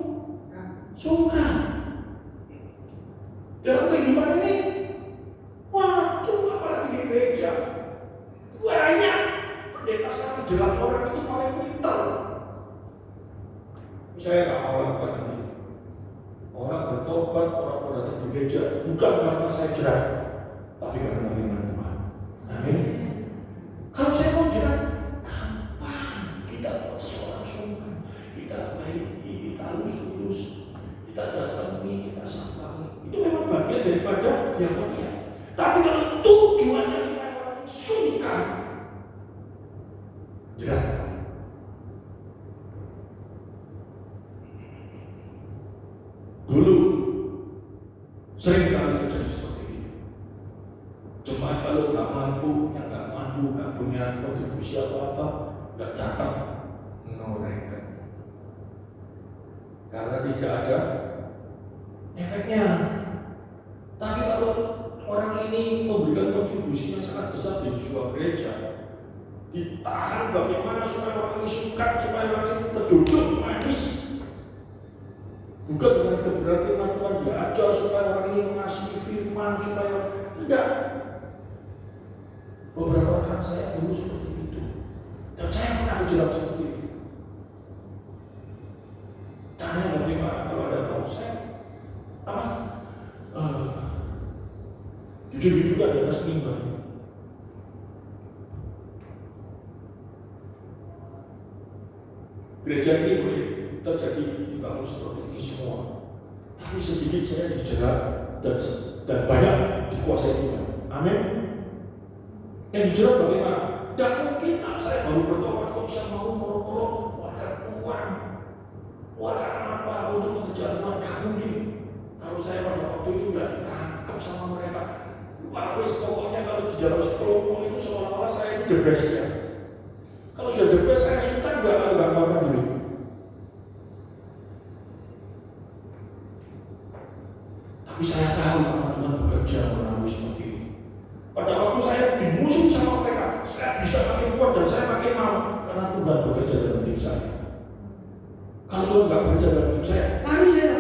Speaker 1: Dalam kehidupan ini, waduh, apalagi di gereja, banyak pendeta sekarang jelas orang itu paling pintar. Saya nggak mau lakukan ini. Orang bertobat, orang datang di gereja bukan karena saya jerat, tapi karena firman Tuhan. Amin. Kalau saya mau jerat, gampang. Kita buat seseorang sungkan, kita baik, kita lulus, kita datangi, kita sampai. Itu memang bagian daripada diakonia. Tapi kalau tujuannya supaya orang sungkan, jerat. Dulu sering kali terjadi seperti itu. Cuma kalau nggak mampu, nggak punya kontribusi apa-apa, nggak datang, no record. Karena tidak ada efeknya. Tapi kalau orang ini memberikan kontribusi yang sangat besar di sebuah gereja, ditahan bagaimana supaya orang ini suka, supaya orang ini terduduk manis. Bukan dengan kebenaran firman Tuhan diajar supaya orang ini mengasihi firman, supaya enggak. Beberapa rekan saya dulu seperti itu, dan saya pernah berjelas seperti itu. Caranya bagaimana? Kalau ada tahu saya apa? Jujur juga di atas mimbar. Gereja ini boleh terjadi dibangun seperti ini semua, tapi sedikit saya dijerat dan banyak dikuasai Tuhan. Amin. Yang dijerat bagaimana? Dan mungkin saya baru bertobat kok bisa mau moro-moro warga uang, warga apa untuk pekerjaan Tuhan? Gak mungkin. Kalau saya pada waktu itu udah ditangkap sama mereka, wah wis pokoknya kalau di dalam sekelompok itu seolah-olah saya itu the best ya. Kalau sudah the best saya suka nggak makan dulu. Tapi saya tahu Tuhan bekerja melalui seperti itu. Pada waktu saya dimusuh sama mereka, saya bisa makin kuat dan saya makin mau karena Tuhan bekerja dalam hidup saya. Kalau Tuhan nggak bekerja dalam hidup saya, lari saya.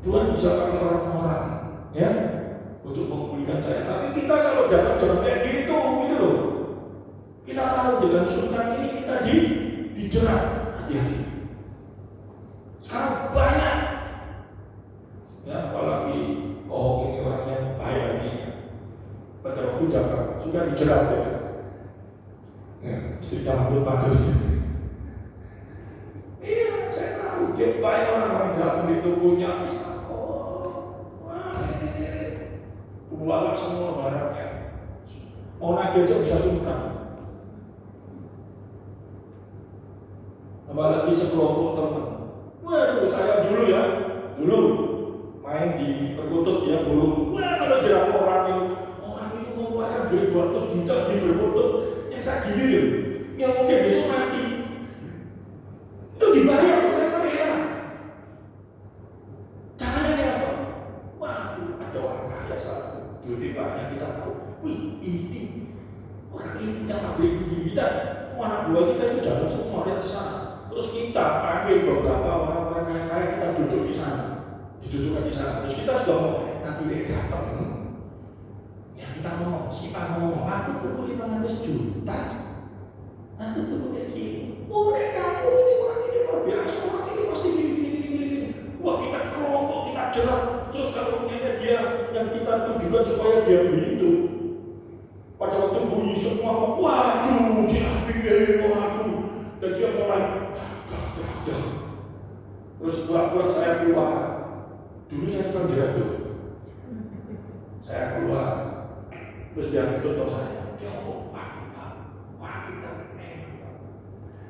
Speaker 1: Tuhan bisa pakai orang-orang, ya, untuk memulihkan saya. Tapi kita kalau jangan kayak gitu loh. Kita tahu dengan sungkan ini kita dijerat, hati-hati. Sekarang banyak. Ya, apalagi ini orang yang baik lagi. Pada waktu datang sudah dijerat ya. Istrinya manggil. Iya, saya tahu dia baik orang datang di tubuhnya. Buang semua barangnya. Mau nagih aja bisa sungkan. Apalagi sekelompok teman. Waduh, saya dulu main di perkutut ya burung. Wah, kalau jerat orang itu mengeluarkan duit 200 juta di perkutut yang saya gini loh, yang mungkin besok mati. Itu dibayar, saya sampai heran. Caranya apa? Waduh, ada orang kaya satu, duit banyak kita tahu. Wih, ini orang ini kita ambil kita, anak buah kita itu jalan semua lihat di sana. Terus kita panggil beberapa orang-orang kaya kita duduk di sana, didudukkan di sana. Terus kita sudah mau nanti dia datang, ya kita ngomong, si Pak ngomong, aku tuh 500 juta, aku tuh kayak gini. Oh, kamu ini orang ini luar biasa, orang ini pasti gini. Wah, kita kelompok, kita jelas. Terus kalau punya dia yang kita tujukan supaya dia begitu. Pada waktu bunyi semua, waduh, dia waduh. Dan dia mulai, dah. Terus buat saya keluar. Dulu saya kan jatuh. Saya keluar. Terus dia tutup saya. Dia ngomong, wah kita memang.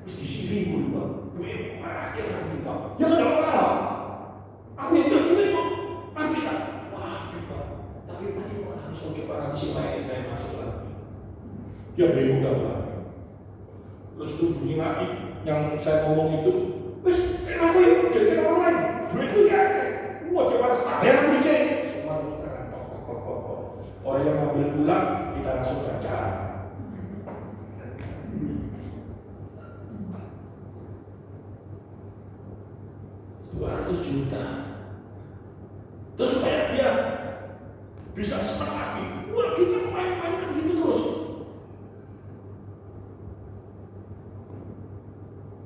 Speaker 1: Terus di sini gue memang lagi Pak. Ya ada orang. Aku yang bilang kok. Kita. Wah kita. Tapi percuma harus coba lagi si lain saya masuk lagi. Dia bingung kan. Terus itu bunyi lagi yang saya ngomong itu. Wes, aku yang jadi orang lain. Duit itu ya. Wah dia pada bayar aku di sini. Semua kita orang yang ngambil pulang kita langsung bacaan. 200 juta. Terus supaya dia bisa senang lagi. Wah kita main-mainkan gitu terus.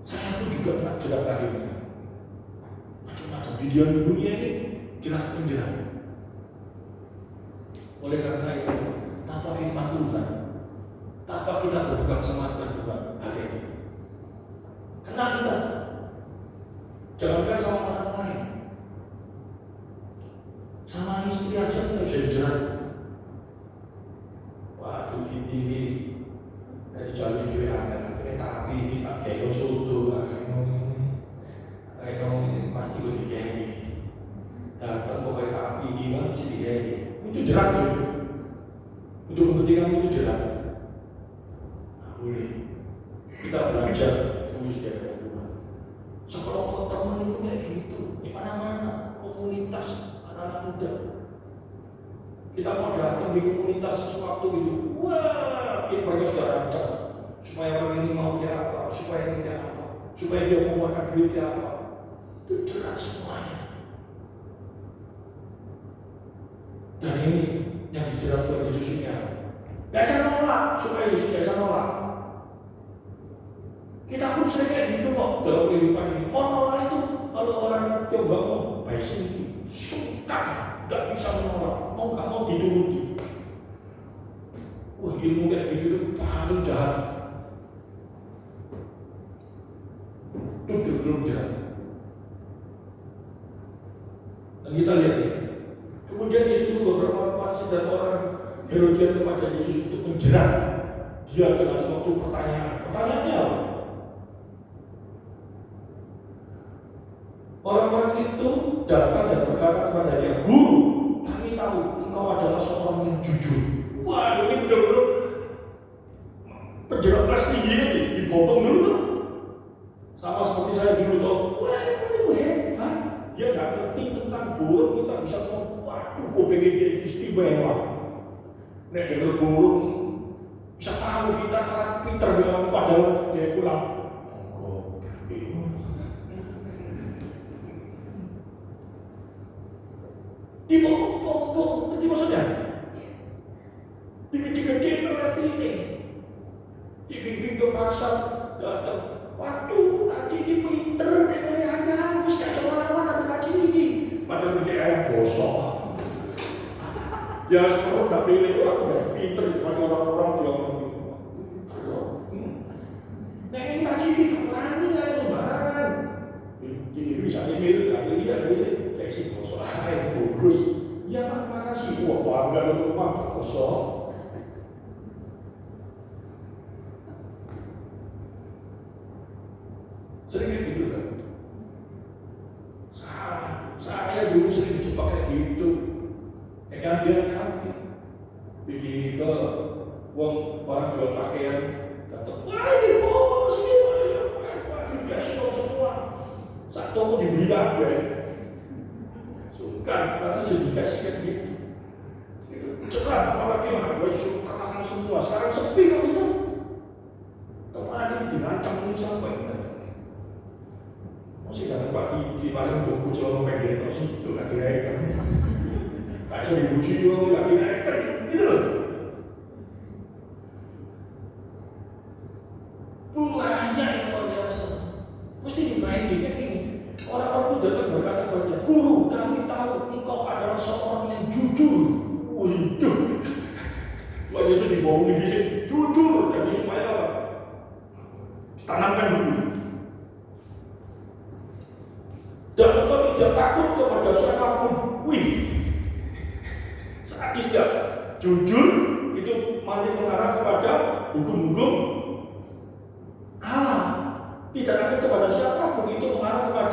Speaker 1: Saya pun juga pernah jelas akhirnya. Macam-macam di dunia ini jelas menjelang. Oleh karena itu, tanpa firman Tuhan, tanpa kita berpegang semangat Tuhan, hati-hati. Kena kita. Jangankan sama orang lain, sama istri aja kita bisa jerat. Waduh gini, dari jalan juga anak akhirnya tapi ini tak kayak soto, kayak ini pasti gue digini. Datang pokoknya tapi gimana sih digini? Itu jerat tuh. Untuk kepentingan itu jerat. Nah, boleh. Kita belajar terus dari Tuhan. Sekolah teman itu kayak gitu. Di mana-mana komunitas anak-anak muda. Kita mau datang di komunitas sesuatu gitu. Wah, mereka sudah datang. Supaya orang ini mau dia apa? Supaya ini dia apa? Supaya dia mau makan duit dia apa? Itu jerat semuanya. Dan ini yang dijerat oleh Yesus ini apa? Biasa nolak, supaya Yesus biasa nolak. Kita pun sering kayak gitu kok dalam kehidupan ini. Nolak itu kalau orang coba mau baik sendiri, sungkan, gak bisa menolak, nggak mau dituruti. Wah ilmu kayak gitu itu paling jahat. Itu betul-betul jahat. Dan kita lihat ya. Kemudian Yesus beberapa Farisi dan orang Herodian kepada Yesus untuk menjerat dia dengan suatu pertanyaan. Pertanyaannya apa? Orang-orang itu datang dan berkata kepada dia, Guru, kami tahu engkau adalah seorang yang jujur. Waduh, ini betul-betul penjerat kelas tinggi ini, dipotong dulu tuh. Sama seperti saya dulu tuh. Wah, ini hebat. Dia nggak ngerti tentang burung, kita bisa ngomong, waduh, gue pengen dia istimewa. Nek dengar burung, bisa tahu kita karena pinter dengan padahal dia pulang. Dipotong, ngerti maksudnya? Dikit-dikit berarti ini. Dibimbing ke pasar, datang. Waduh, kaki ini pinter, ini ayam, bisa selawan tapi kaki ini. Padahal ini ayam bosok. Ya sekarang tak pilih orang yang pinter, bukan orang-orang yang nah ini kaki ini berani ayam sembarangan. Jadi bisa dimilih, gak dilihat dari kayak si bosok ayam bagus. Ya makasih, wah bangga untuk rumah bosok. Sering gitu kan? Saya dulu sering dijebak kayak gitu. Kan dia hati. Pergi ke orang jual pakaian, datang, wah ini bos, ini waduh dikasih dong semua. Satu toko dibeli kabeh. Sungkan, karena sudah dikasih kan gitu. Cepat, apalagi yang gue suka semua. Sekarang sepi kok itu. Teman dirancang ini sampai masih datang Pak Iki paling tunggu celana pendek terus itu gak dinaikkan. Kayak saya dipuji juga gak dinaikkan gitu loh. banyak yang luar biasa. Mesti dibayangin kan ini. Orang-orang itu datang berkata kepadanya, "Guru, kami tahu engkau adalah seorang yang jujur." Waduh, Tuhan Yesus dibohongin di sini. Jujur, jadi supaya apa? Tanamkan dulu. Dan engkau tidak takut kepada siapapun. Wih, sadis gak? Jujur itu nanti mengarah kepada hukum-hukum Allah. Tidak takut kepada siapapun itu mengarah kepada